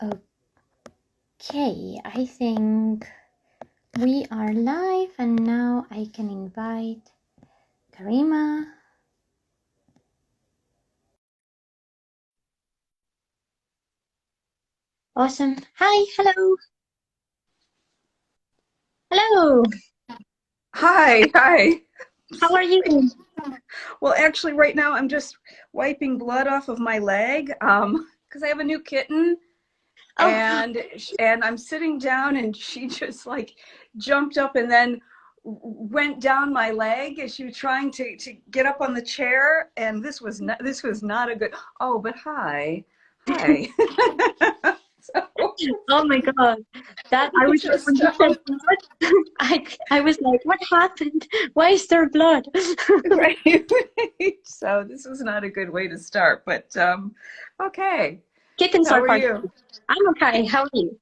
Okay, I think we are live and now I can invite Karima. Awesome. Hi, hello. Hello. Hi. How are you? Well, actually, right now I'm just wiping blood off of my leg because I have a new kitten, Oh, and I'm sitting down, and she just like jumped up and then went down my leg as she was trying to get up on the chair, and this was not a good. Oh, but hi. So oh my God. That I was like, when just you said blood, I was like, what happened? Why is there blood? right. So this was not a good way to start, but okay. Kittens How are are part of you? it. I'm okay. How are you?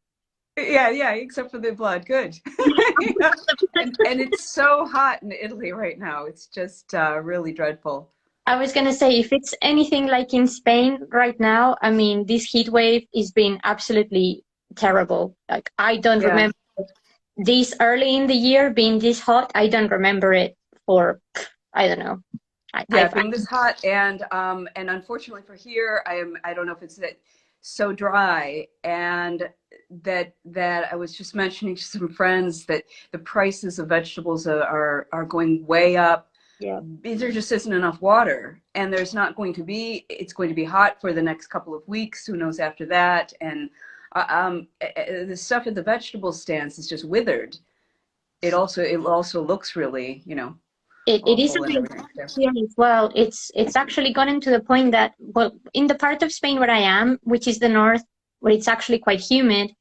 Yeah, except for the blood. Good. Yeah. And it's so hot in Italy right now. It's just really dreadful. I was gonna say, if it's anything like in Spain right now, I mean, this heat wave is being absolutely terrible. Like, I don't Yeah. remember this early in the year being this hot. I don't remember it for, I don't know. Yeah, being this hot and unfortunately for here, I don't know if it's that so dry and that I was just mentioning to some friends that the prices of vegetables are going way up. Yeah. There just isn't enough water, and there's not going to be. It's going to be hot for the next couple of weeks. Who knows after that? And the stuff at the vegetable stands is just withered. It also looks really, It is a awful and bit everything. So, here as well. It's actually gotten to the point that, well, in the part of Spain where I am, which is the north, where it's actually quite humid,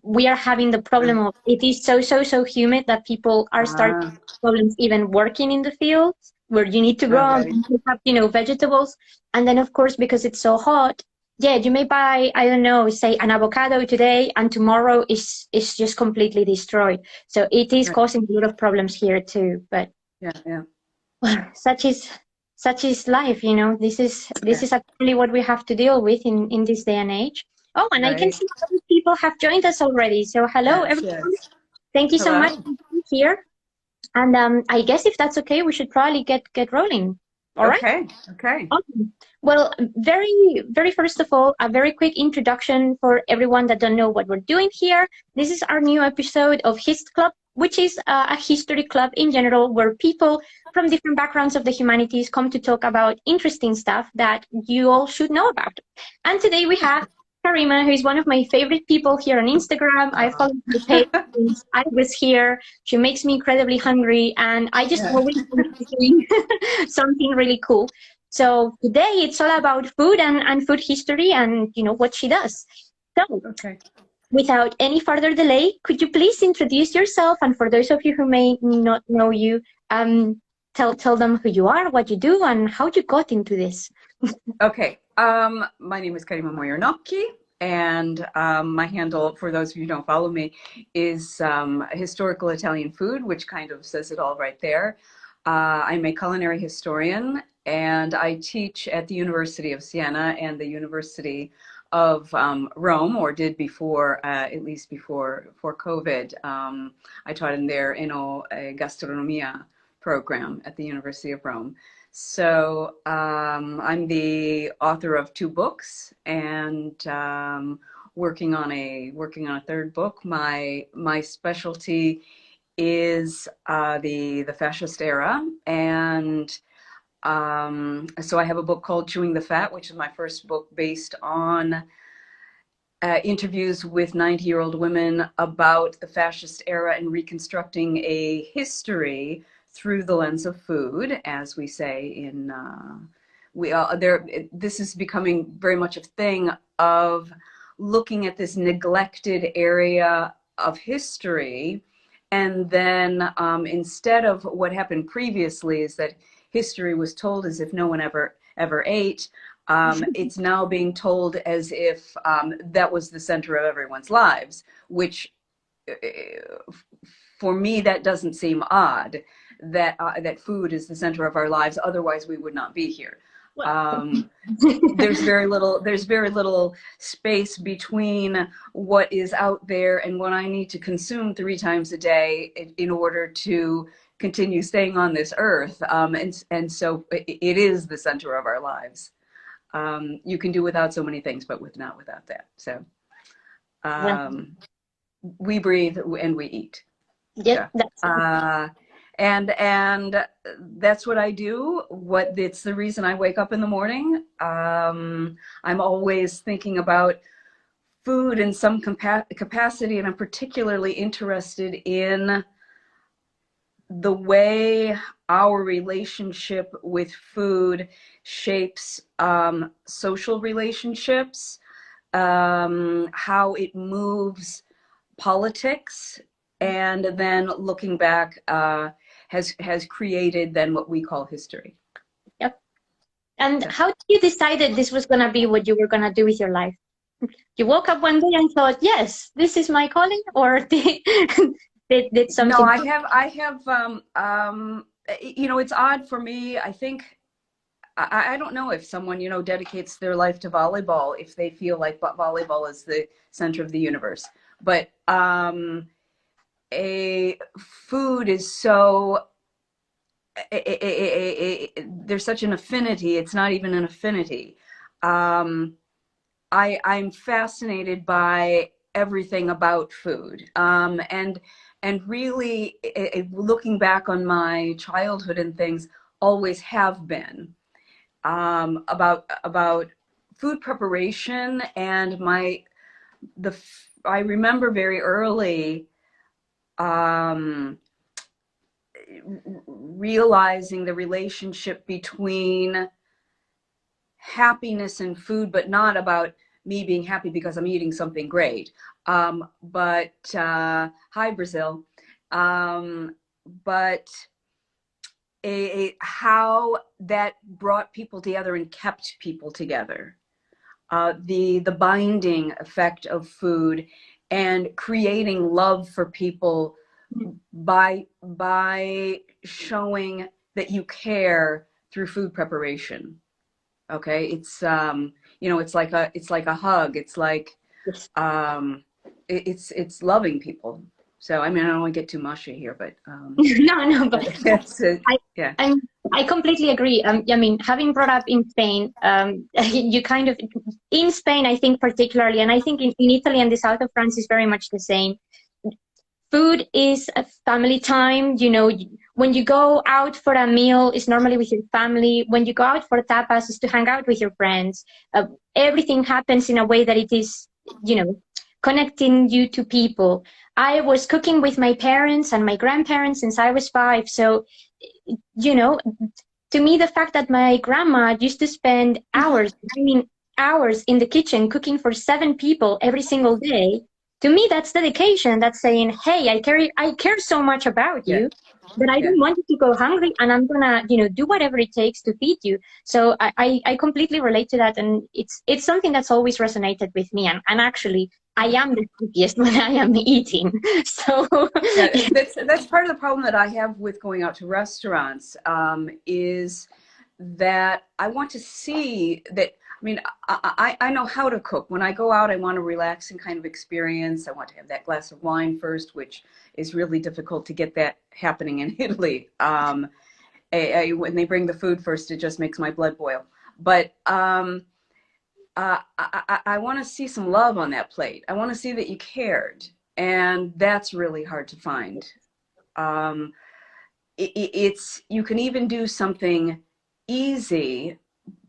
we are having the problem of it is so humid that people are starting ah, problems even working in the fields where you need to go out okay. and pick up, vegetables. And then of course, because it's so hot, yeah, you may buy, I don't know, say an avocado today and tomorrow is just completely destroyed. So it is Right. causing a lot of problems here too. But Yeah. well, such is life, This is this Yeah. is actually what we have to deal with in this day and age. Oh, and I can Right. see other people have joined us already. So hello, Yes. everyone. Yes. Thank you so much Hello. for being here. And I guess if that's okay, we should probably get rolling. All right. Okay. Okay. Awesome. Well, very first of all, a very quick introduction for everyone that don't know what we're doing here. This is our new episode of Hist Club, which is a history club in general, where people from different backgrounds of the humanities come to talk about interesting stuff that you all should know about. And today we have Karima, who is one of my favorite people here on Instagram. I Uh, follow her page since I was here. She makes me incredibly hungry, and I just yeah. always want to be doing something really cool. So today it's all about food and food history and what she does. So Okay. without any further delay, could you please introduce yourself? And for those of you who may not know you, tell them who you are, what you do, and how you got into this. Okay. My name is Karima Moyernocchi, and my handle, for those of you who don't follow me, is historical Italian food, which kind of says it all right there. I'm a culinary historian, and I teach at the University of Siena and the University of Rome, or did before, at least before COVID. I taught in their Gastronomia program at the University of Rome. So I'm the author of two books and working on a third book. My specialty is the fascist era, and so I have a book called Chewing the Fat, which is my first book based on interviews with 90-year-old women about the fascist era and reconstructing a history through the lens of food, as we say in we there. This is becoming very much a thing of looking at this neglected area of history, and then instead of what happened previously is that history was told as if no one ever ate. It's now being told as if that was the center of everyone's lives, which for me that doesn't seem odd that that food is the center of our lives. Otherwise, we would not be here. There's very little space between what is out there and what I need to consume 3 times a day in order to continue staying on this earth. And so it is the center of our lives. You can do without so many things, but not without that. So we breathe and we eat. Yeah, and that's what I do. It's the reason I wake up in the morning. I'm always thinking about food in some capacity, and I'm particularly interested in the way our relationship with food shapes social relationships, how it moves politics, and then looking back has created then what we call history. Yep. And how did you decide that this was going to be what you were going to do with your life? You woke up one day and thought, yes, this is my calling, or did something? No, I have you know, it's odd for me. I think I don't know if someone, you know, dedicates their life to volleyball if they feel like volleyball is the center of the universe. But food is so, there's such an affinity. It's not even an affinity. I'm fascinated by everything about food. And really, looking back on my childhood and things, always have been about food preparation. And I remember very early realizing the relationship between happiness and food, but not about me being happy because I'm eating something great. But hi, Brazil. But how that brought people together and kept people together. The binding effect of food and creating love for people by showing that you care through food preparation. Okay, it's you know, it's like a hug. It's like it's loving people. So I mean, I don't want to get too mushy here, but no, but yeah. I completely agree. I mean, having brought up in Spain, you kind of, in Spain, I think particularly, and I think in Italy and the south of France is very much the same. Food is a family time. You know, when you go out for a meal, it's normally with your family. When you go out for tapas, it's to hang out with your friends. Everything happens in a way that it is, you know, connecting you to people. I was cooking with my parents and my grandparents since I was 5. So, you know, to me, the fact that my grandma used to spend hours, I mean, hours in the kitchen cooking for 7 people every single day, to me, that's dedication. That's saying, hey, I care so much about you that I don't want you to go hungry, and I'm gonna, you know, do whatever it takes to feed you. So I completely relate to that, and it's something that's always resonated with me. And actually, I am the happiest when I am eating. So that's part of the problem that I have with going out to restaurants, is that I want to see that. I mean, I know how to cook. When I go out, I want a relaxing kind of experience. I want to have that glass of wine first, which is really difficult to get that happening in Italy. When they bring the food first, it just makes my blood boil. But I want to see some love on that plate. I want to see that you cared. And that's really hard to find. You can even do something easy,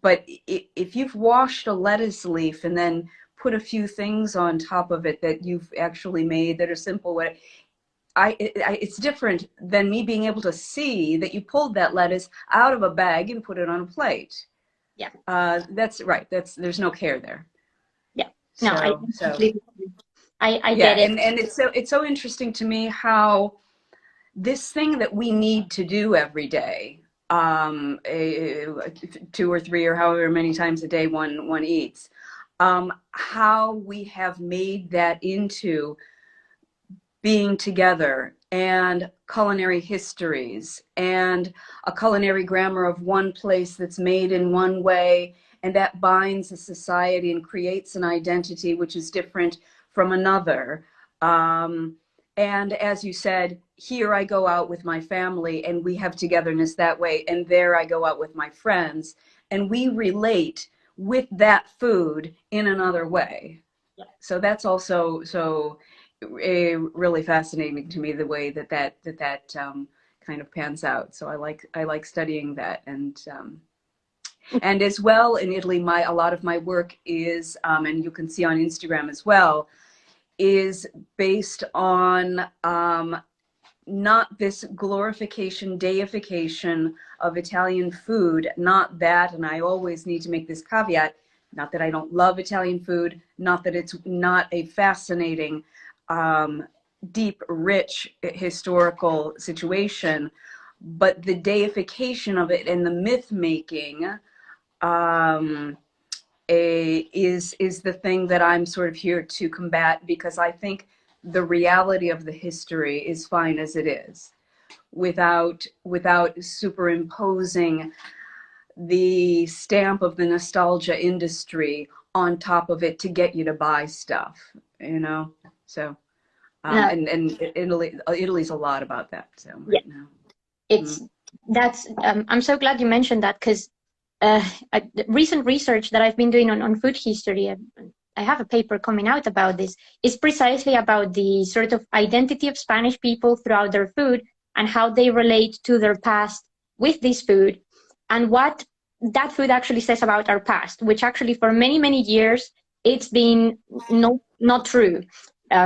but if you've washed a lettuce leaf and then put a few things on top of it that you've actually made that are simple, it's different than me being able to see that you pulled that lettuce out of a bag and put it on a plate. Yeah. That's right. There's no care there. Yeah. No, I yeah, get it. And it's so interesting to me how this thing that we need to do every day, 2 or 3 or however many times a day one eats, how we have made that into being together and culinary histories and a culinary grammar of one place that's made in one way, and that binds a society and creates an identity which is different from another. And as you said, here I go out with my family and we have togetherness that way, and there I go out with my friends and we relate with that food in another way. Yeah. So that's also really fascinating to me, the way that kind of pans out. So I like studying that, and as well in Italy, a lot of my work is, and you can see on Instagram as well, is based on not this glorification, deification of Italian food, not that, and I always need to make this caveat, not that I don't love Italian food, not that it's not a fascinating, deep, rich historical situation, but the deification of it and the myth making is the thing that I'm sort of here to combat, because I think the reality of the history is fine as it is, without superimposing the stamp of the nostalgia industry on top of it to get you to buy stuff, you know. So No. and Italy's a lot about that. So Yeah. right now. It's that's I'm so glad you mentioned that, because recent research that I've been doing on food history, I have a paper coming out about this, is precisely about the sort of identity of Spanish people throughout their food and how they relate to their past with this food, and what that food actually says about our past, which actually for many, many years, it's been not true.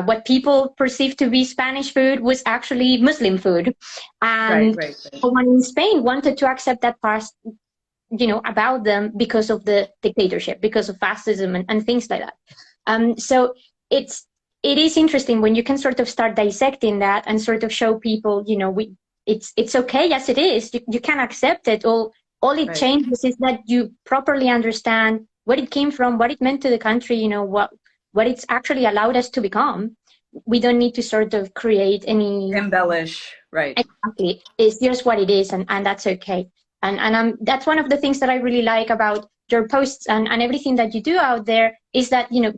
What people perceived to be Spanish food was actually Muslim food. And right. someone in Spain wanted to accept that past, you know, about them because of the dictatorship, because of fascism and things like that. So it is interesting when you can sort of start dissecting that and sort of show people, you know, it's okay as it is. You can accept it. All it Right. changes is that you properly understand where it came from, what it meant to the country, you know, what it's actually allowed us to become. We don't need to sort of create any Embellish, right. Exactly. It's just what it is, and that's okay. And that's one of the things that I really like about your posts and everything that you do out there, is that, you know,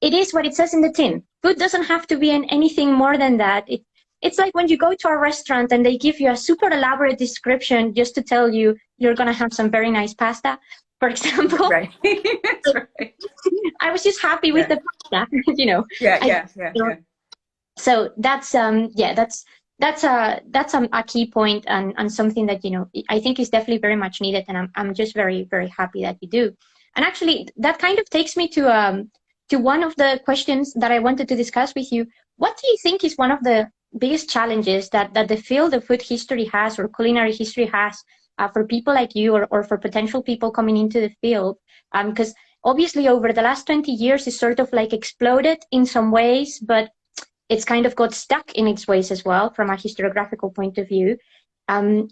it is what it says in the tin. Food doesn't have to be anything more than that. It's like when you go to a restaurant and they give you a super elaborate description just to tell you you're going to have some very nice pasta, for example. Right. That's right. I was just happy with the pasta, you know. Yeah. So that's that's a key point, and something that, you know, I think is definitely very much needed, and I'm just very, very happy that you do. And actually, that kind of takes me to one of the questions that I wanted to discuss with you. What do you think is one of the biggest challenges that the field of food history has, or culinary history has, for people like you, or for potential people coming into the field? Because obviously over the last 20 years, it's sort of like exploded in some ways, but it's kind of got stuck in its ways as well from a historiographical point of view. And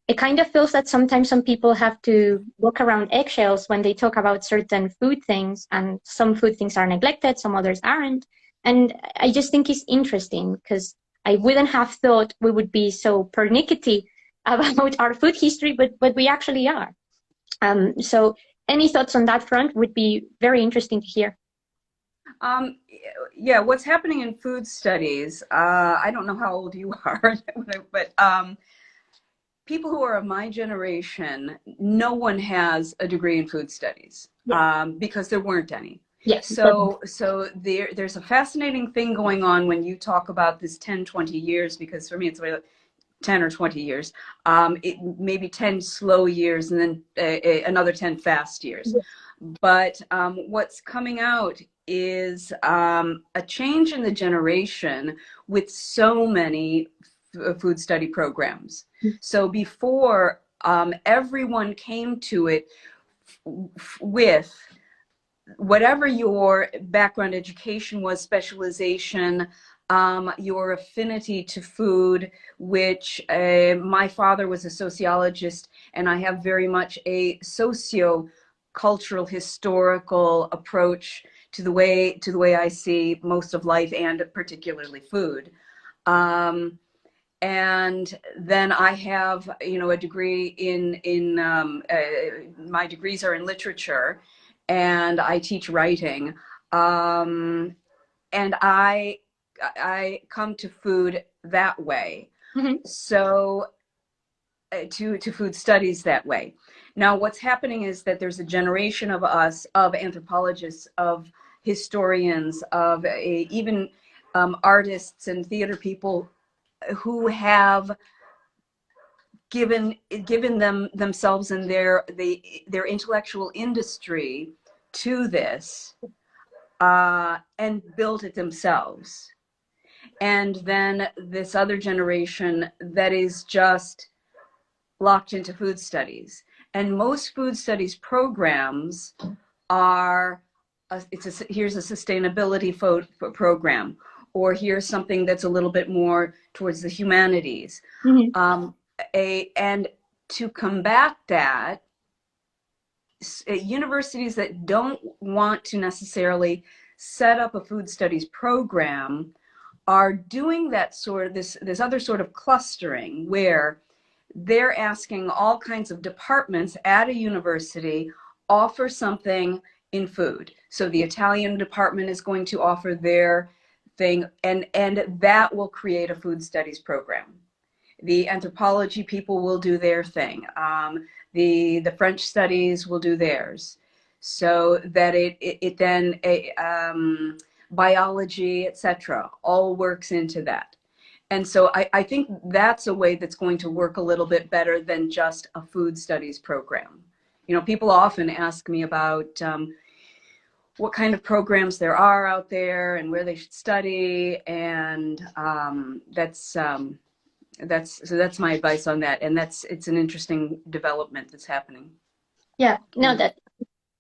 it kind of feels that sometimes some people have to walk around eggshells when they talk about certain food things, and some food things are neglected, some others aren't. And I just think it's interesting, because I wouldn't have thought we would be so pernickety about our food history, but we actually are. So any thoughts on that front would be very interesting to hear. Yeah, what's happening in food studies, I don't know how old you are, but people who are of my generation, no one has a degree in food studies, because there weren't any. Yes. So there's a fascinating thing going on when you talk about this 10, 20 years, because for me it's like 10 or 20 years, maybe 10 slow years, and then another 10 fast years. Yes. But what's coming out is a change in the generation with so many food study programs. So before, everyone came to it with whatever your background education was, specialization, your affinity to food, which my father was a sociologist, and I have very much a socio-cultural, historical approach to the way I see most of life, and particularly food. And then I have, a degree in my degrees are in literature, and I teach writing. And I come to food that way. Mm-hmm. So to food studies that way. Now, what's happening is that there's a generation of us, of anthropologists, of historians, of even artists and theater people who have given themselves and their intellectual industry to this, and built it themselves. And then this other generation that is just locked into food studies. And most food studies programs are, here's a sustainability program, or here's something that's a little bit more towards the humanities. Mm-hmm. And to combat that, universities that don't want to necessarily set up a food studies program are doing that sort of this other sort of clustering, where they're asking all kinds of departments at a university offer something in food. So the Italian department is going to offer their thing, and that will create a food studies program. The anthropology people will do their thing. The French studies will do theirs. So that it then biology, etc., all works into that. And so I think that's a way that's going to work a little bit better than just a food studies program. People often ask me about what kind of programs there are out there and where they should study, and that's my advice on that. And it's an interesting development that's happening. Yeah, no, that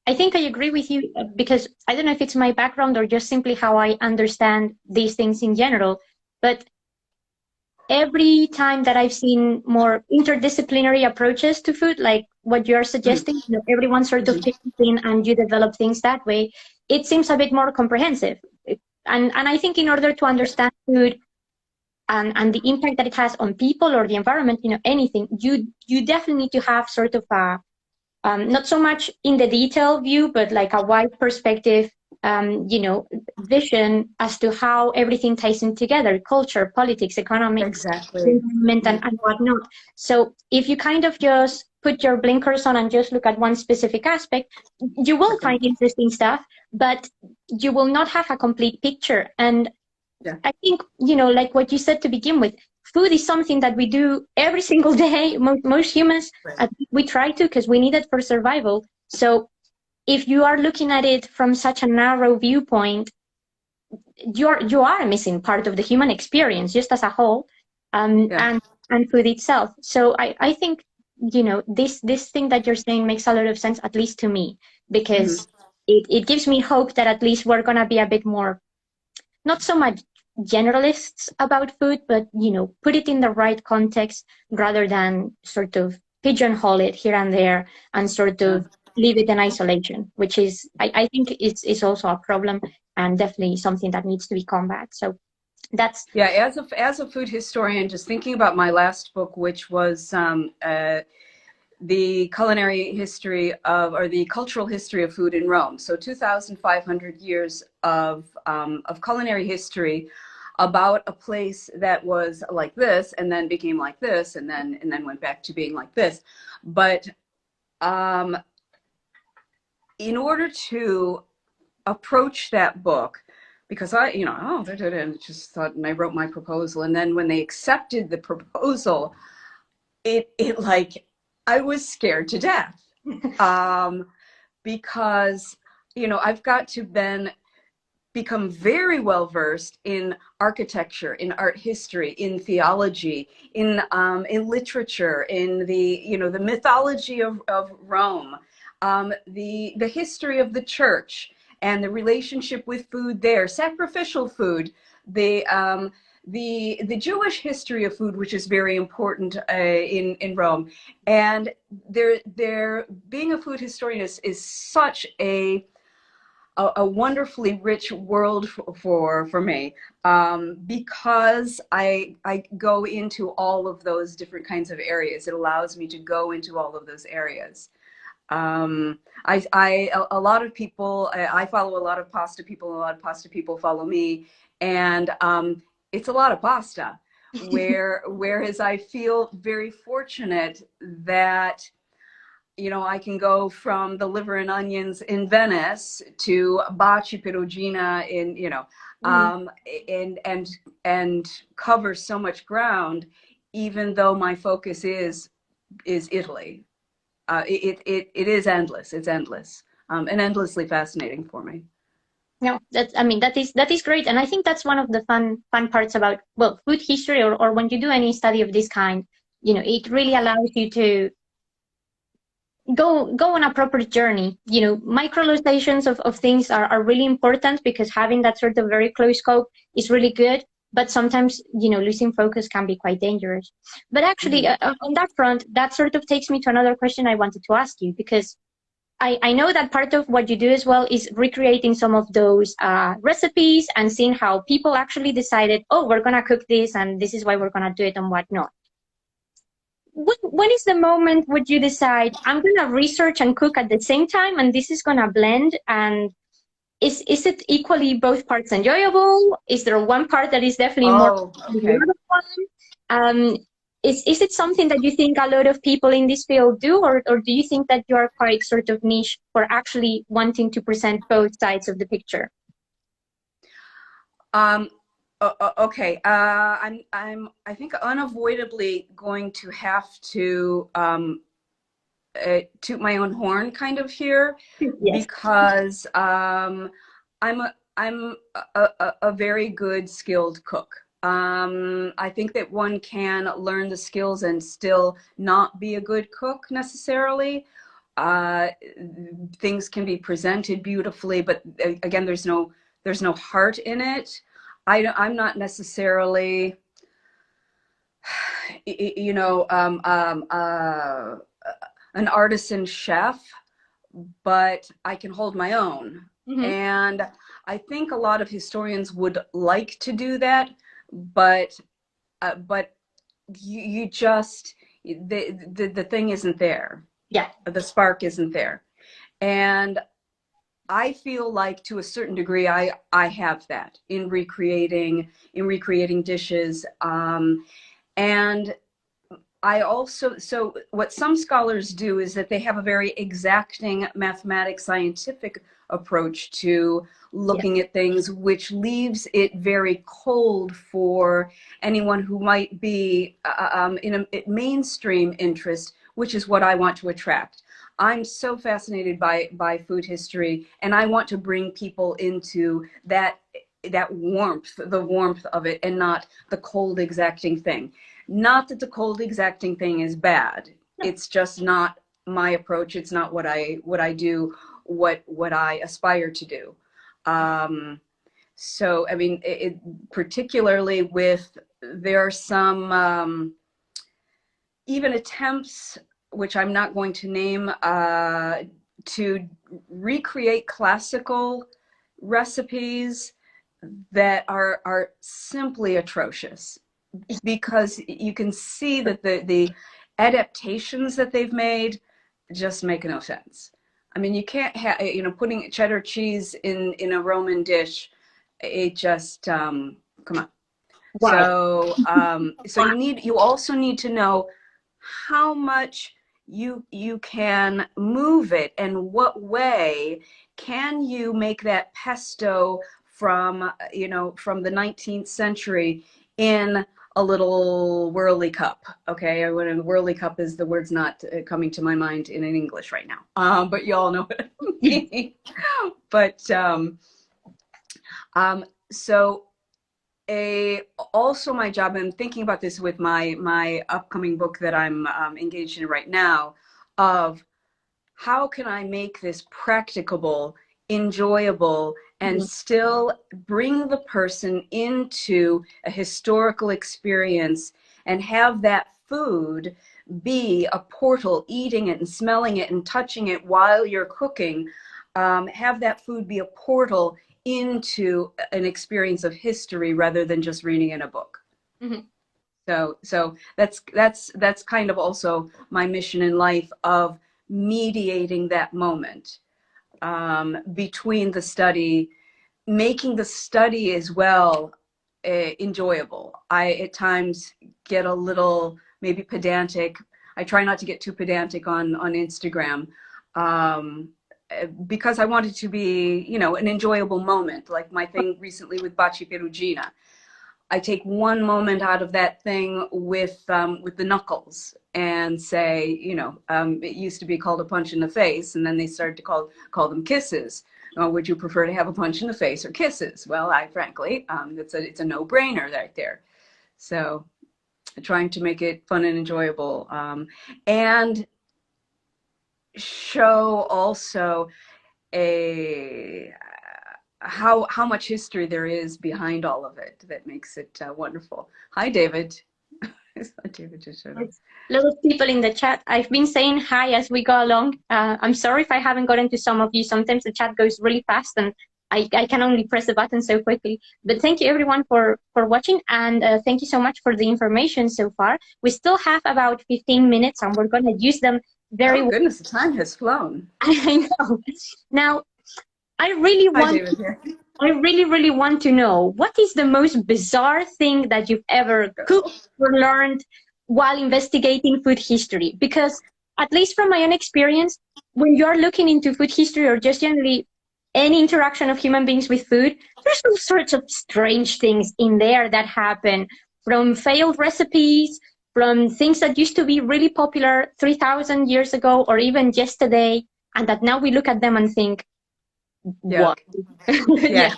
I think I agree with you, because I don't know if it's my background or just simply how I understand these things in general, but every time that I've seen more interdisciplinary approaches to food, like what you're suggesting, everyone sort of fits in and you develop things that way, it seems a bit more comprehensive. And I think in order to understand food and the impact that it has on people or the environment, anything, you definitely need to have sort of a, not so much in the detail view, but like a wide perspective, vision as to how everything ties in together: culture, politics, economics, Exactly. environment, and whatnot. So if you kind of just put your blinkers on and just look at one specific aspect, you will find interesting stuff, but you will not have a complete picture. And Yeah. I think, like what you said to begin with, food is something that we do every single day. Most humans, Right. we try to, because we need it for survival. So if you are looking at it from such a narrow viewpoint, you are missing part of the human experience just as a whole, Yeah. and food itself. So I think, this thing that you're saying makes a lot of sense, at least to me, because it gives me hope that at least we're gonna be a bit more, not so much generalists about food, but put it in the right context rather than sort of pigeonhole it here and there and sort of leave it in isolation, which is, I think it's also a problem and definitely something that needs to be combated. So that's as a food historian, just thinking about my last book, which was the culinary history or the cultural history of food in Rome. So 2,500 years of culinary history about a place that was like this, and then became like this, and then went back to being like this. But in order to approach that book, because I just thought, and I wrote my proposal, and then when they accepted the proposal, it like, I was scared to death, because I've got to then become very well versed in architecture, in art history, in theology, in literature, in the mythology of Rome, the history of the church and the relationship with food there, sacrificial food, the Jewish history of food, which is very important in Rome. And there being a food historian is such a a wonderfully rich world for me, because I go into all of those different kinds of areas. It allows me to go into all of those areas. A lot of people, I follow a lot of pasta people, a lot of pasta people follow me, and it's a lot of pasta. Whereas I feel very fortunate that, you know, I can go from the liver and onions in Venice to baci perugina in, you know, and cover so much ground, even though my focus is Italy. It is endless. It's endless, and endlessly fascinating for me. No, that's, I mean, that is great. And I think that's one of the fun parts about, well, food history, or when you do any study of this kind, you know, it really allows you to go on a proper journey. You know, microalizations of things are really important, because having that sort of very close scope is really good. But sometimes, you know, losing focus can be quite dangerous. But actually, on that front, that sort of takes me to another question I wanted to ask you, because I know that part of what you do as well is recreating some of those recipes and seeing how people actually decided, oh, we're going to cook this and this is why we're going to do it and whatnot. When is the moment would you decide, I'm going to research and cook at the same time and this is going to blend? And is it equally both parts enjoyable? Is there one part that is definitely more than the other one? Is it something that you think a lot of people in this field do, or do you think that you are quite sort of niche for actually wanting to present both sides of the picture? Okay. I think unavoidably going to have to toot my own horn kind of here, yes. Because I'm a very good skilled cook. I think that one can learn the skills and still not be a good cook necessarily. Things can be presented beautifully, but again, there's no heart in it. I'm not necessarily, you know, an artisan chef, but I can hold my own. And I think a lot of historians would like to do that, but you just, the thing isn't there. Yeah. The spark isn't there. And I feel like to a certain degree, I have that in recreating dishes. And I also, so what some scholars do is that they have a very exacting mathematic scientific approach to looking at things, which leaves it very cold for anyone who might be in a mainstream interest, which is what I want to attract. I'm so fascinated by food history, and I want to bring people into that warmth, the warmth of it, and not the cold exacting thing. Not that the cold exacting thing is bad. It's just not my approach. It's not what I do, what I aspire to do. So, I mean, particularly with, there are some even attempts, which I'm not going to name, to recreate classical recipes that are simply atrocious, because you can see that the adaptations that they've made just make no sense. I mean, you can't have, you know, putting cheddar cheese in a Roman dish. It just, come on. Wow. So you also need to know how much you can move it, and what way can you make that pesto from, you know, from the 19th century in a little whirly cup. Okay, when a whirly cup is, the word's not coming to my mind in English right now, but you all know what I mean. But so also my job, I'm thinking about this with my upcoming book that I'm engaged in right now, of how can I make this practicable, enjoyable, and still bring the person into a historical experience, and have that food be a portal, eating it and smelling it and touching it while you're cooking. have that food be a portal into an experience of history rather than just reading in a book. Mm-hmm. So that's kind of also my mission in life, of mediating that moment between the study, making the study as well enjoyable. I at times get a little maybe pedantic. I try not to get too pedantic on Instagram, because I want it to be, you know, an enjoyable moment. Like my thing recently with Baci Perugina, I take one moment out of that thing with the knuckles and say, you know, it used to be called a punch in the face, and then they started to call them kisses. Would you prefer to have a punch in the face or kisses? Well, I frankly, it's a no-brainer right there. So, trying to make it fun and enjoyable, and show also a how much history there is behind all of it that makes it wonderful. Hi, David. David just showed up. A lot of people in the chat. I've been saying hi as we go along. I'm sorry if I haven't gotten to some of you. Sometimes the chat goes really fast and I can only press the button so quickly. But thank you everyone for watching, and thank you so much for the information so far. We still have about 15 minutes and we're going to use them very well. Oh goodness, the time has flown. I know. Now, I really want to know, what is the most bizarre thing that you've ever cooked or learned while investigating food history? Because at least from my own experience, when you're looking into food history or just generally any interaction of human beings with food, there's all sorts of strange things in there that happen, from failed recipes, from things that used to be really popular 3,000 years ago or even yesterday, and that now we look at them and think, what? Yeah.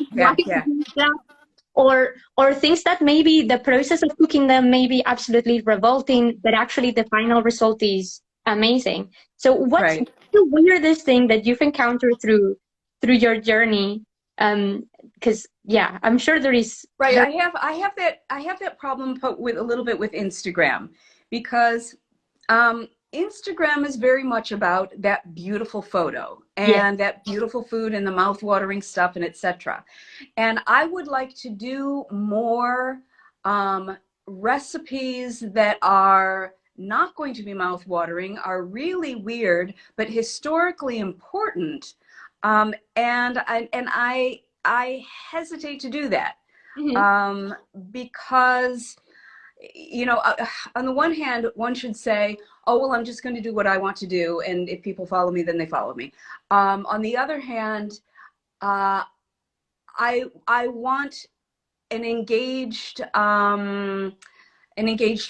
Or things that maybe the process of cooking them may be absolutely revolting, but actually the final result is amazing. So what's the weirdest thing that you've encountered through your journey? Because yeah, I'm sure there is. Right. I have that problem with a little bit with Instagram, because Instagram is very much about that beautiful photo and that beautiful food and the mouth-watering stuff and etc. And I would like to do more recipes that are not going to be mouth-watering, are really weird, but historically important. And I hesitate to do that, because, you know, on the one hand, one should say, oh, well, I'm just going to do what I want to do, and if people follow me, then they follow me. On the other hand, I want an engaged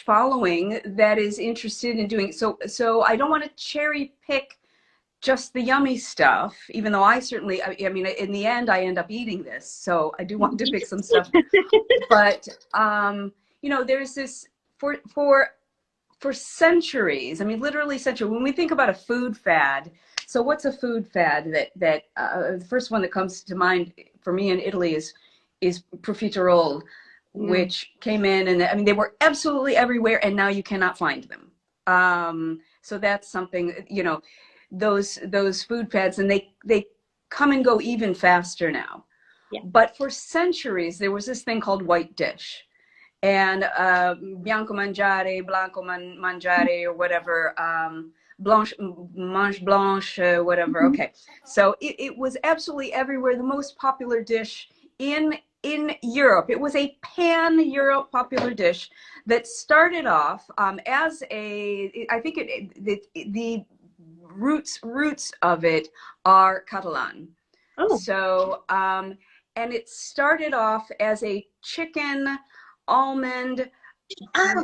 following that is interested in doing so. I don't want to cherry pick just the yummy stuff, even though I certainly, I mean, in the end, I end up eating this, so I do want to pick some stuff. But you know, there's this for centuries. I mean, literally centuries. When we think about a food fad, so what's a food fad? That the first one that comes to mind for me in Italy is profiterole, which came in, and I mean, they were absolutely everywhere, and now you cannot find them. So that's something, you know, those food fads, and they come and go even faster now. But for centuries, there was this thing called white dish, and bianco mangiare, blanco mangiare, or whatever, blanche, mange blanche, whatever. Okay, so it was absolutely everywhere. The most popular dish in Europe. It was a pan-Europe popular dish that started off as a, I think the roots of it are Catalan. So, and it started off as a chicken, almond,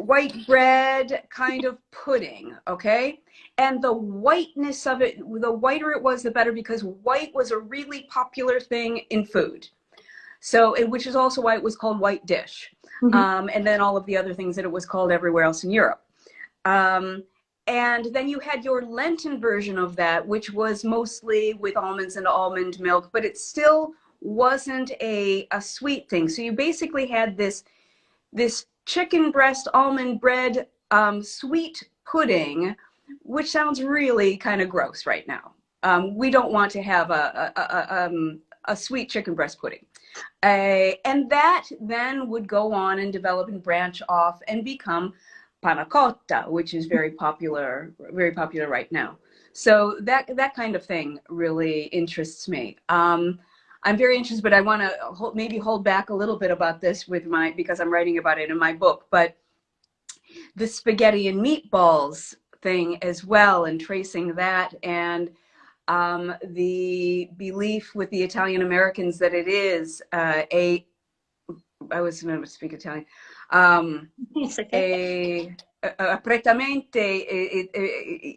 white bread kind of pudding, okay? And the whiteness of it, the whiter it was, the better, because white was a really popular thing in food. So, which is also why it was called white dish. And then all of the other things that it was called everywhere else in Europe. And then you had your Lenten version of that, which was mostly with almonds and almond milk, but it still wasn't a sweet thing. So you basically had this chicken breast almond bread sweet pudding, which sounds really kind of gross right now. We don't want to have a sweet chicken breast pudding. And that then would go on and develop and branch off and become panna cotta, which is very popular right now. So that kind of thing really interests me. I'm very interested, but I want to maybe hold back a little bit about this because I'm writing about it in my book. But the spaghetti and meatballs thing as well, and tracing that, and the belief with the Italian Americans that it is I was going to speak Italian. It's okay. A prettamente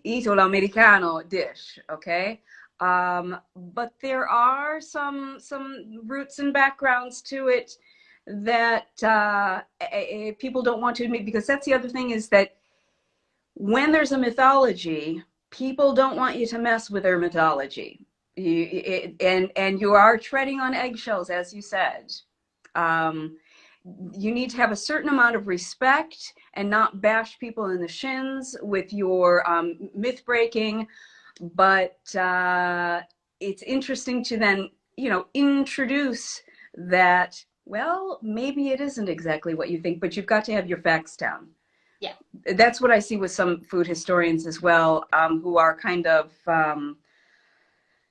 Italo-Americano dish, okay? But there are some roots and backgrounds to it that people don't want to admit, because that's the other thing, is that when there's a mythology, people don't want you to mess with their mythology. And you are treading on eggshells, as you said. You need to have a certain amount of respect and not bash people in the shins with your myth breaking. But it's interesting to then, introduce that, well, maybe it isn't exactly what you think, but you've got to have your facts down. Yeah. That's what I see with some food historians as well, who are kind of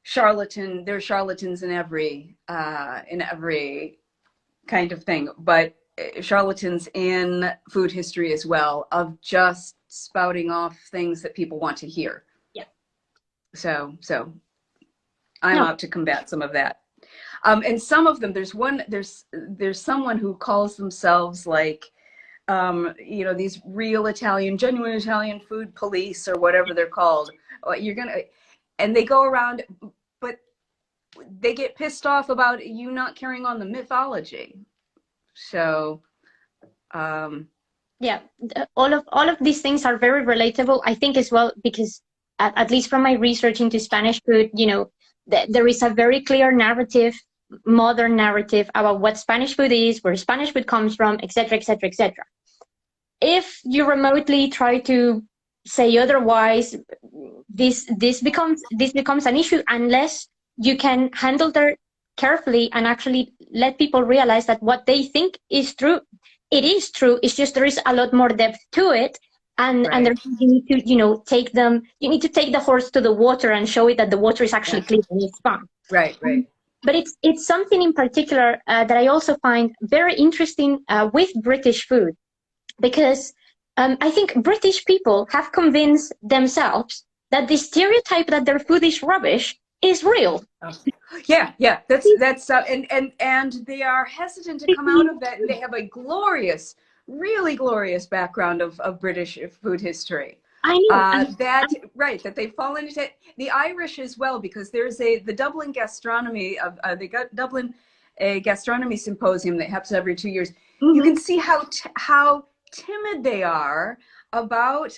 charlatan. There are charlatans in every kind of thing, but charlatans in food history as well, of just spouting off things that people want to hear. Yeah. So I'm out to combat some of that. And some of them, there's someone who calls themselves like, these real Italian, genuine Italian food police, or whatever they're called. And they go around, but they get pissed off about you not carrying on the mythology. So, yeah, all of these things are very relatable, I think, as well, because at least from my research into Spanish food, there is a very clear narrative, modern narrative about what Spanish food is, where Spanish food comes from, etc., etc., etc. If you remotely try to say otherwise, this becomes an issue, unless you can handle that carefully and actually let people realize that what they think is true, it is true. It's just there is a lot more depth to it, and you need to take the horse to the water and show it that the water is actually clear and it's fun. Right. But it's something in particular that I also find very interesting with British food, because I think British people have convinced themselves that the stereotype that their food is rubbish is real. Yeah. That's and they are hesitant to come out of that. They have a really glorious background of British food history. I know that they've fallen into the Irish as well, because there's the Dublin gastronomy Dublin gastronomy symposium that happens every 2 years. Mm-hmm. You can see how timid they are about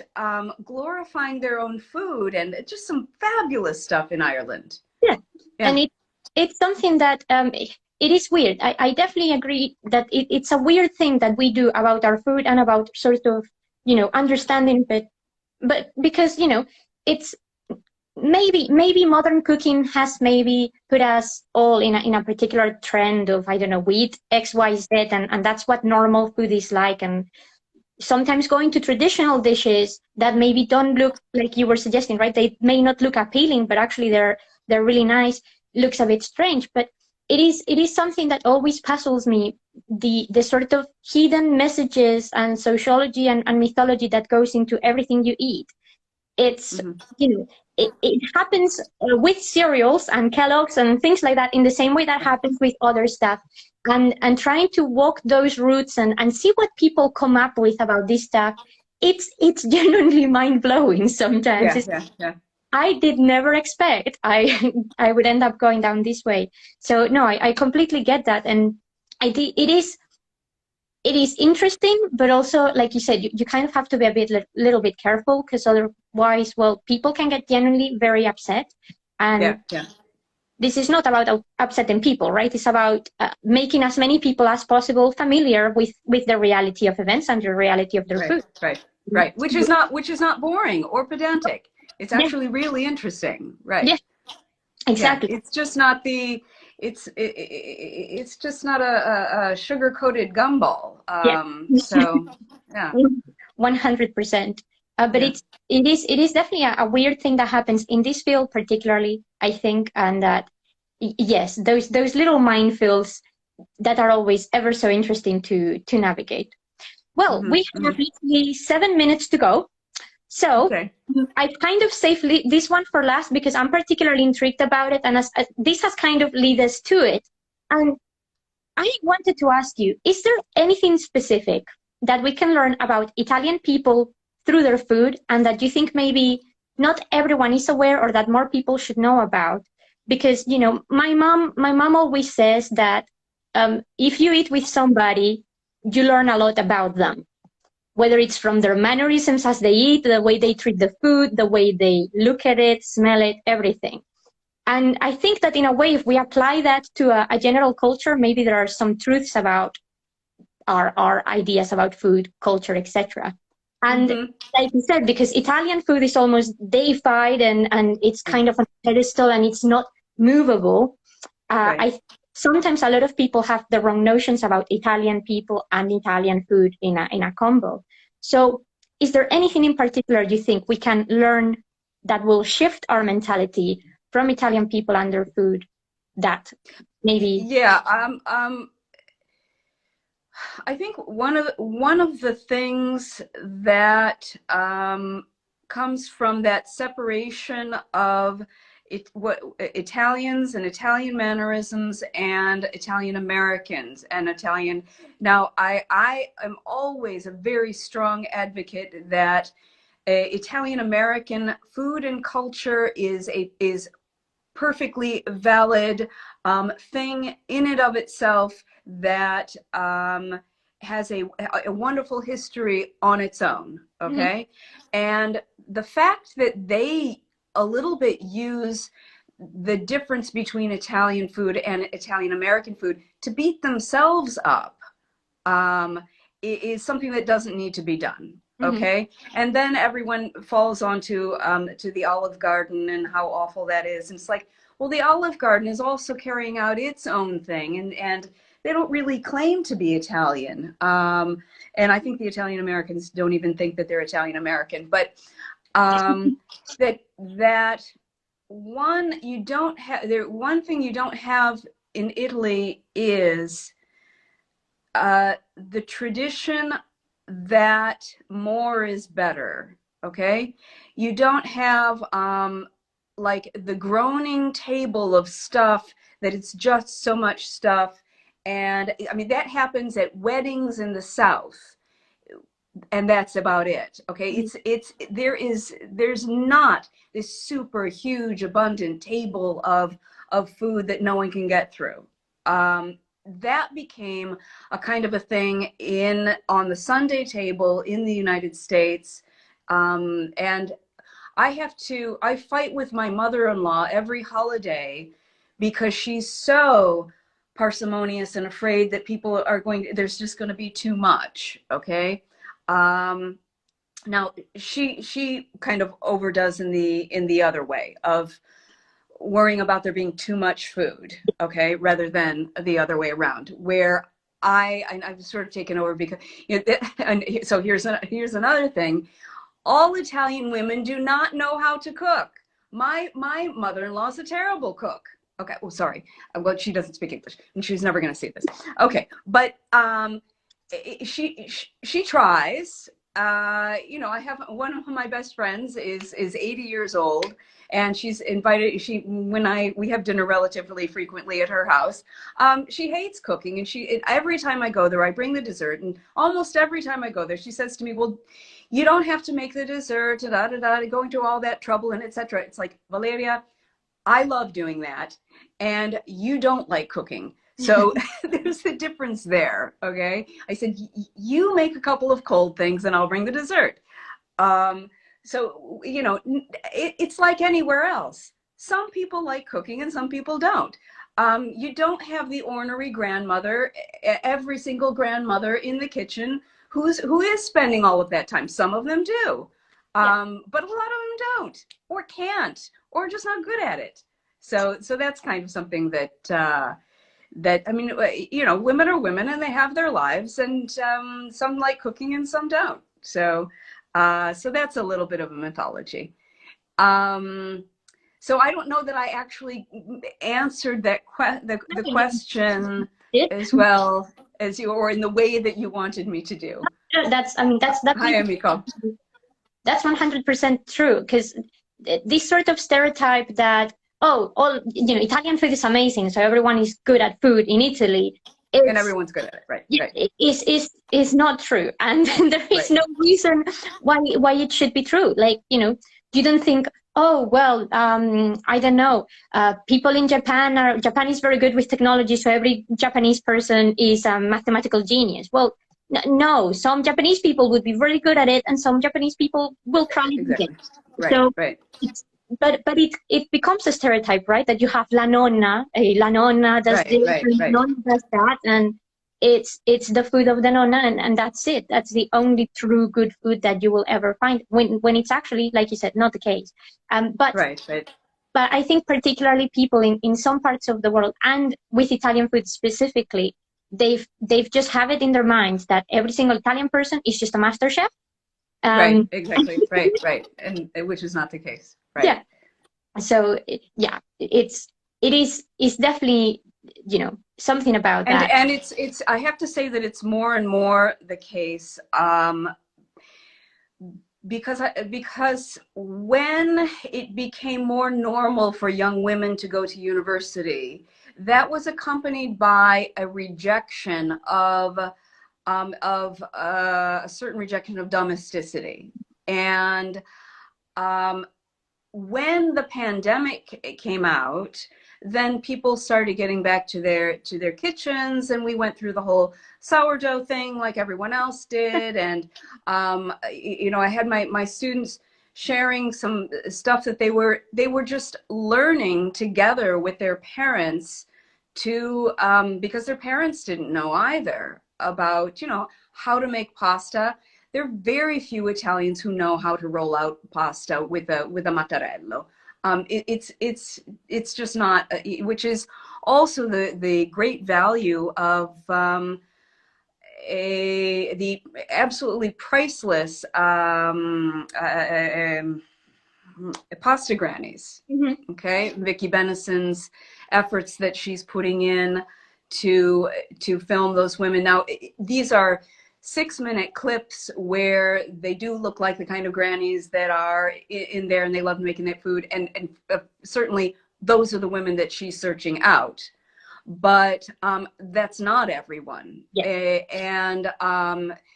glorifying their own food, and just some fabulous stuff in Ireland. Yeah. And it's something that it is weird. I definitely agree that it's a weird thing that we do about our food and about sort of understanding it, but because it's maybe modern cooking has maybe put us all in a particular trend of, I don't know, we eat X, Y, Z, and that's what normal food is like. And sometimes going to traditional dishes that maybe don't look like you were suggesting, right? They may not look appealing, but actually they're really nice. Looks a bit strange, but it is something that always puzzles me, the sort of hidden messages and sociology and mythology that goes into everything you eat. It's it happens with cereals and Kellogg's and things like that, in the same way that happens with other stuff. And trying to walk those routes and see what people come up with about this stuff, it's genuinely mind-blowing sometimes. Yeah. I did never expect I would end up going down this way. So no, I completely get that. And it is interesting, but also, like you said, you kind of have to be a little bit careful, because otherwise, well, people can get genuinely very upset. And this is not about upsetting people, right? It's about making as many people as possible familiar with the reality of events and the reality of their food. Right. Which is not boring or pedantic. It's actually really interesting, right? Yeah, Exactly. it's just not the it's just not a sugar-coated gumball. Yeah. So yeah, 100%. But yeah. it is definitely a weird thing that happens in this field, particularly, I think, and that yes, those little minefields that are always ever so interesting to navigate. Well, Hmm, we have hmm. literally 7 minutes to go. So Okay. I kind of saved this one for last because I'm particularly intrigued about it, and as this has kind of led us to it. And I wanted to ask you, is there anything specific that we can learn about Italian people through their food and that you think maybe not everyone is aware or that more people should know about? Because, my mom always says that if you eat with somebody, you learn a lot about them, whether it's from their mannerisms as they eat, the way they treat the food, the way they look at it, smell it, everything. And I think that in a way, if we apply that to a general culture, maybe there are some truths about our ideas about food, culture, etc. And Hmm. like you said, because Italian food is almost deified and it's Yeah. kind of on a pedestal and it's not movable, Right. sometimes a lot of people have the wrong notions about Italian people and Italian food in a combo. So, is there anything in particular you think we can learn that will shift our mentality from Italian people and their food? That maybe. Yeah. I think one of the things that comes from that separation of what Italians and Italian mannerisms and Italian Americans and Italian. Now, I am always a very strong advocate that Italian American food and culture is perfectly valid thing in and of itself that has a wonderful history on its own. Mhm. Okay. And the fact that they a little bit use the difference between Italian food and Italian American food to beat themselves up um, is something that doesn't need to be done. Mhm. Okay, and then everyone falls onto to the Olive Garden and how awful that is. And it's like, well, the Olive Garden is also carrying out its own thing, and they don't really claim to be Italian. And I think the Italian Americans don't even think that they're Italian American. But that one you don't have there. One thing you don't have in Italy is the tradition that more is better. Okay, you don't have like the groaning table of stuff that it's just so much stuff. And I mean that happens at weddings in the South, and that's about it. Okay, there's not this super huge abundant table of food that no one can get through. That became a kind of a thing in on the Sunday table in the United States. And I fight with my mother-in-law every holiday because she's so parsimonious and afraid that people are there's just going to be too much. Okay. Um, Now she kind of overdoes in the other way of worrying about there being too much food, okay, rather than the other way around, where I've sort of taken over because and so here's another thing. All Italian women do not know how to cook. My mother-in-law is a terrible cook. Okay, well, sorry. Well, she doesn't speak English, and she's never going to see this. Okay, but she tries. I have one of my best friends is 80 years old, and she's invited. We have dinner relatively frequently at her house. She hates cooking, and every time I go there, I bring the dessert, and almost every time I go there, she says to me, "Well, you don't have to make the dessert, da da da, going through all that trouble and etc." It's like, Valeria, I love doing that, and you don't like cooking. So there's a difference there, okay? I said, you make a couple of cold things and I'll bring the dessert. Um, so, it's like anywhere else. Some people like cooking and some people don't. You don't have the ornery grandmother, every single grandmother in the kitchen who is spending all of that time. Some of them do, Yeah. but a lot of them don't, or can't, or just not good at it. So that's kind of something that I mean, you know, women are women and they have their lives, and some like cooking and some don't. So so that's a little bit of a mythology. So I don't know that I actually answered that the question as well as you, or in the way that you wanted me to do. That's, I mean, that's Hi, Amiko. That's 100% true, because this sort of stereotype that, oh, all, you know, Italian food is amazing, so everyone is good at food in Italy. And everyone's good at it, right? Yeah, right. Is not true, and there is no reason why it should be true. Like, you know, you don't think, oh well, I don't know, people in Japan is very good with technology, so every Japanese person is a mathematical genius. Well, no, some Japanese people would be very good at it, and some Japanese people will probably do it. Right, so right. But it becomes a stereotype, right? That you have la nonna does this, and la nonna does that, and it's the food of the nonna, and that's it. That's the only true good food that you will ever find, when it's actually, like you said, not the case. But I think particularly people in some parts of the world, and with Italian food specifically, they've just have it in their minds that every single Italian person is just a master chef. Right, exactly, right, and which is not the case, right? Yeah. So yeah, it is definitely, you know, something about that. And it's I have to say that it's more and more the case, because when it became more normal for young women to go to university, that was accompanied by a rejection of a certain rejection of domesticity. And when the pandemic came out, then people started getting back to their kitchens, and we went through the whole sourdough thing like everyone else did. And you know, I had my students sharing some stuff that they were just learning together with their parents, to because their parents didn't know either about, you know, how to make pasta. There are very few Italians who know how to roll out pasta with a mattarello. It's just not, which is also the great value of the absolutely priceless Pasta Grannies. Mm-hmm. Okay, Vicky Benison's efforts that she's putting in to film those women. Now, these are 6-minute clips where they do look like the kind of grannies that are in there, and they love making that food, and certainly those are the women that she's searching out. But that's not everyone. Yeah. And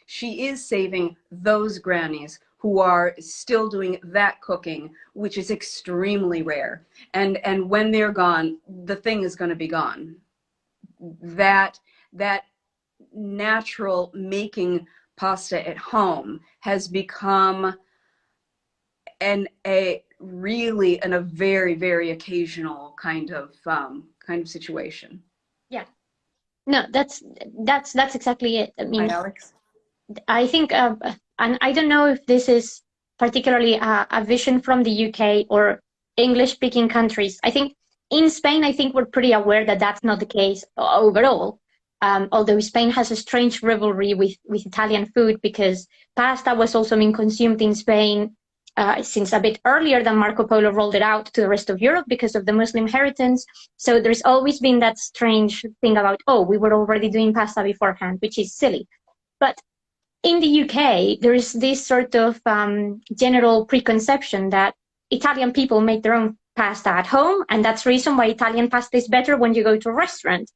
she is saving those grannies who are still doing that cooking, which is extremely rare. And when they're gone, the thing is going to be gone. That natural making pasta at home has become a very, very occasional kind of situation. Yeah. No, that's exactly it. I mean, Hi, Alex. I think, and I don't know if this is particularly a vision from the UK or English-speaking countries. I think in Spain, I think we're pretty aware that that's not the case overall. Although Spain has a strange rivalry with Italian food, because pasta was also being consumed in Spain since a bit earlier than Marco Polo rolled it out to the rest of Europe because of the Muslim inheritance. So there's always been that strange thing about, oh, we were already doing pasta beforehand, which is silly. But in the UK, there is this sort of general preconception that Italian people make their own pasta at home, and that's the reason why Italian pasta is better when you go to a restaurant.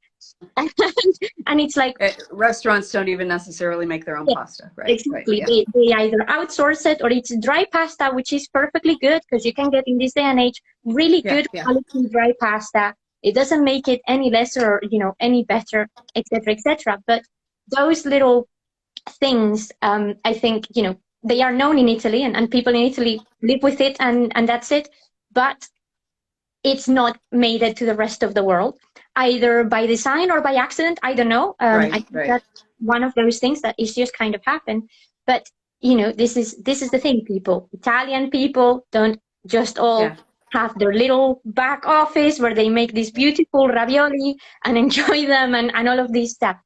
And it's like, restaurants don't even necessarily make their own pasta, right? Exactly. Right, yeah. They either outsource it, or it's dry pasta, which is perfectly good, because you can get in this day and age really good quality dry pasta. It doesn't make it any lesser or, you know, any better, etc., etc. But those little things, I think, you know, they are known in Italy, and people in Italy live with it, and that's it. But it's not made it to the rest of the world, either by design or by accident. I don't know. I think that's one of those things that is just kind of happened. But, you know, this is the thing, people. Italian people don't just all have their little back office where they make these beautiful ravioli and enjoy them and all of this stuff.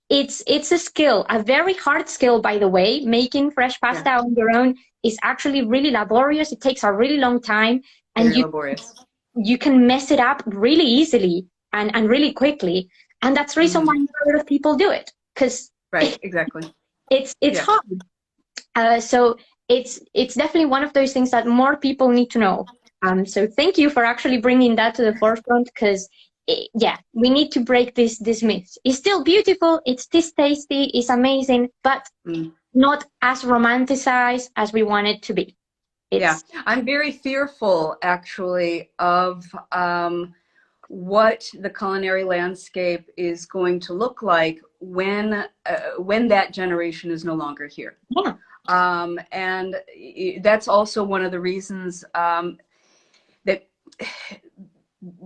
It's a skill, a very hard skill, by the way. Making fresh pasta on your own is actually really laborious. It takes a really long time, and Very laborious. You can mess it up really easily and really quickly. And that's the reason why not a lot of people do it, because exactly. It's hard. So it's definitely one of those things that more people need to know. So thank you for actually bringing that to the forefront, because we need to break this myth. It's still beautiful, it's this tasty, it's amazing, but not as romanticized as we want it to be. I'm very fearful, actually, of what the culinary landscape is going to look like when that generation is no longer here. And that's also one of the reasons that,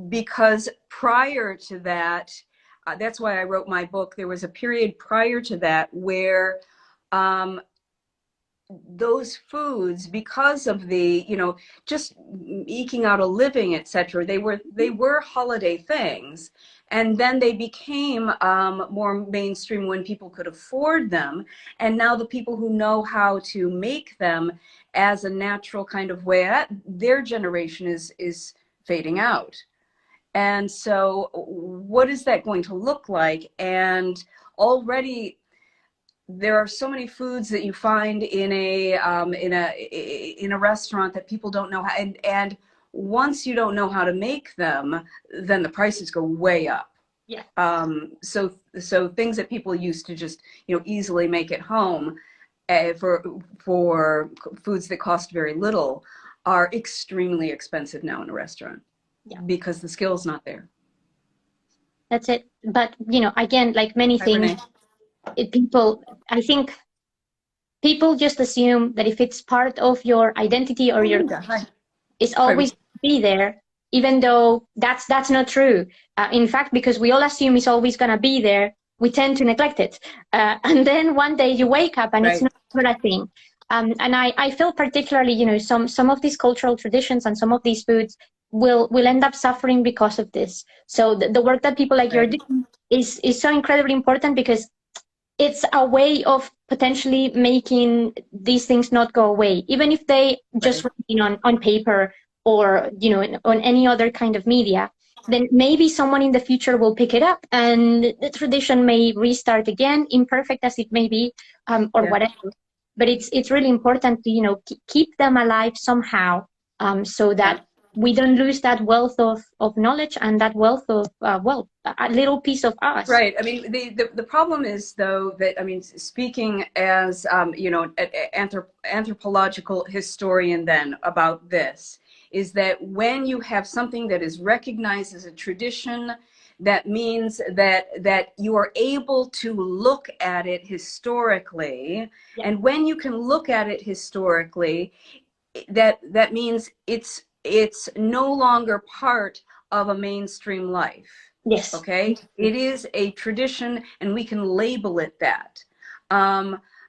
because prior to that, that's why I wrote my book. There was a period prior to that where those foods, because of the, just eking out a living, etc., they were holiday things, and then they became more mainstream when people could afford them, and now the people who know how to make them as a natural kind of way, their generation is fading out. And so what is that going to look like? And already there are so many foods that you find in a restaurant that people don't know how, and once you don't know how to make them, then the prices go way up. So things that people used to just easily make at home for foods that cost very little are extremely expensive now in a restaurant, because the skill's not there. That's it. But again, like many things, I think people just assume that if it's part of your identity or it's always be there, even though that's not true. In fact, because we all assume it's always going to be there, we tend to neglect it. And then one day you wake up and it's not a thing. And I feel particularly, some of these cultural traditions and some of these foods will end up suffering because of this. So the work that people like you're doing is so incredibly important, because it's a way of potentially making these things not go away, even if they just written on paper or on any other kind of media. Then maybe someone in the future will pick it up, and the tradition may restart again, imperfect as it may be, or whatever. But it's really important to keep them alive somehow, so that we don't lose that wealth of knowledge and that wealth of a little piece of us. Right. I mean, the problem is, though, that, I mean, speaking as an anthropological historian then about this, is that when you have something that is recognized as a tradition, that means that you are able to look at it historically, and when you can look at it historically, that means it's no longer part of a mainstream life. Yes. Okay. It is a tradition, and we can label it that.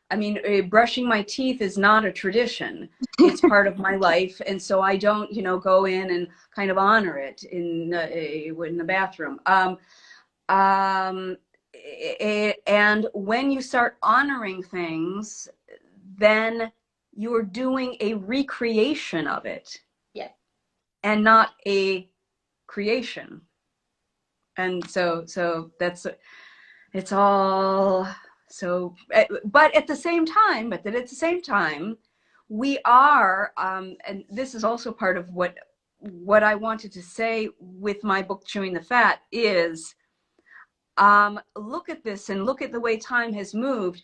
I mean, brushing my teeth is not a tradition. It's part of my life, and so I don't, go in and kind of honor it in the bathroom. And when you start honoring things, then you're doing a recreation of it, and not a creation. And so that's, it's all so, but at the same time, we are, and this is also part of what I wanted to say with my book, Chewing the Fat, is look at this and look at the way time has moved.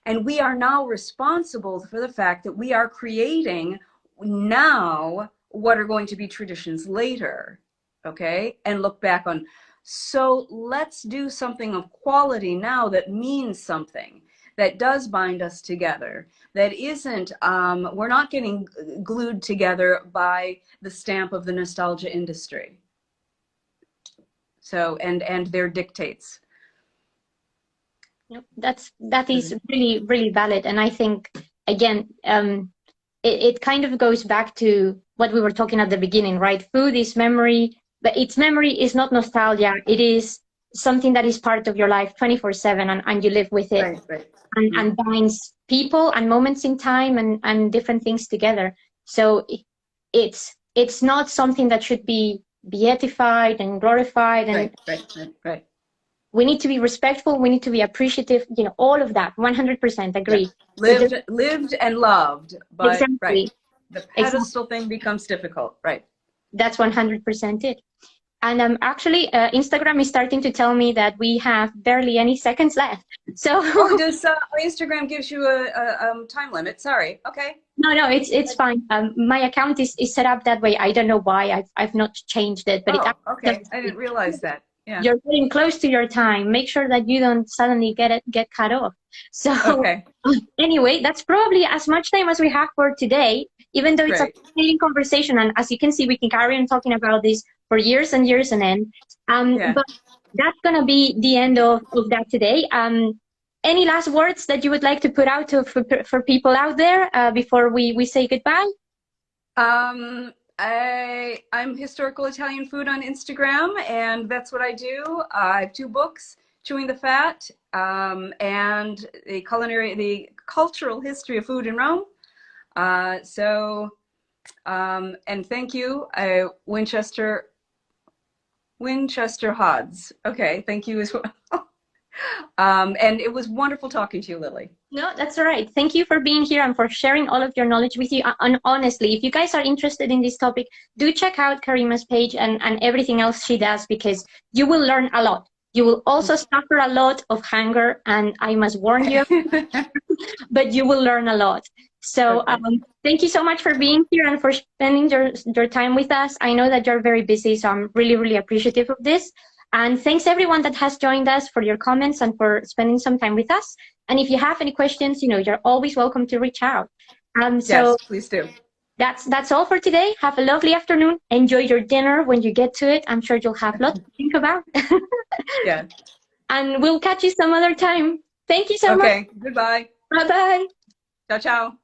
And we are now responsible for the fact that we are creating now what are going to be traditions later, okay? And look back on. So let's do something of quality now that means something, that does bind us together, that isn't, we're not getting glued together by the stamp of the nostalgia industry. So, and their dictates. That is really, really valid. And I think, again, it kind of goes back to what we were talking at the beginning, right? Food is memory, but its memory is not nostalgia. It is something that is part of your life 24/7, and you live with it, Right, right. and binds people and moments in time and different things together. So it's not something that should be beatified and glorified, and Right. we need to be respectful, we need to be appreciative, all of that. 100% Yeah. agree. Lived and loved, but right. Exactly. The Exactly. pedestal thing becomes difficult, right? That's 100% it. And actually, Instagram is starting to tell me that we have barely any seconds left. So Oh, does Instagram gives you a time limit? Sorry. Okay. no, it's fine. My account is set up that way. I don't know why. I've not changed it, but it Oh, actually okay. tells I me didn't realize that. Yeah. you're getting close to your time. Make sure that you don't suddenly get cut off. So Okay. anyway, that's probably as much time as we have for today, even though it's a Great. fascinating conversation. And as you can see, we can carry on talking about this for years and years and end. Yeah. But that's going to be the end of that today. Any last words that you would like to put out for people out there before we say goodbye? I'm historical Italian food on Instagram, and that's what I do. I have 2 books, Chewing the Fat, and the cultural history of food in Rome. And thank you, Winchester Hodds. Okay, thank you as well. And it was wonderful talking to you, Lily. No, that's all right. Thank you for being here and for sharing all of your knowledge with you. And honestly, if you guys are interested in this topic, do check out Karima's page and everything else she does, because you will learn a lot. You will also suffer a lot of hunger, and I must warn you, but you will learn a lot. So thank you so much for being here and for spending your time with us. I know that you're very busy, so I'm really, really appreciative of this. And thanks everyone that has joined us for your comments and for spending some time with us. And if you have any questions, you're always welcome to reach out. Yes, please do. That's all for today. Have a lovely afternoon. Enjoy your dinner when you get to it. I'm sure you'll have lots to think about. Yeah. And we'll catch you some other time. Thank you so much. Okay, goodbye. Bye-bye. Ciao, ciao.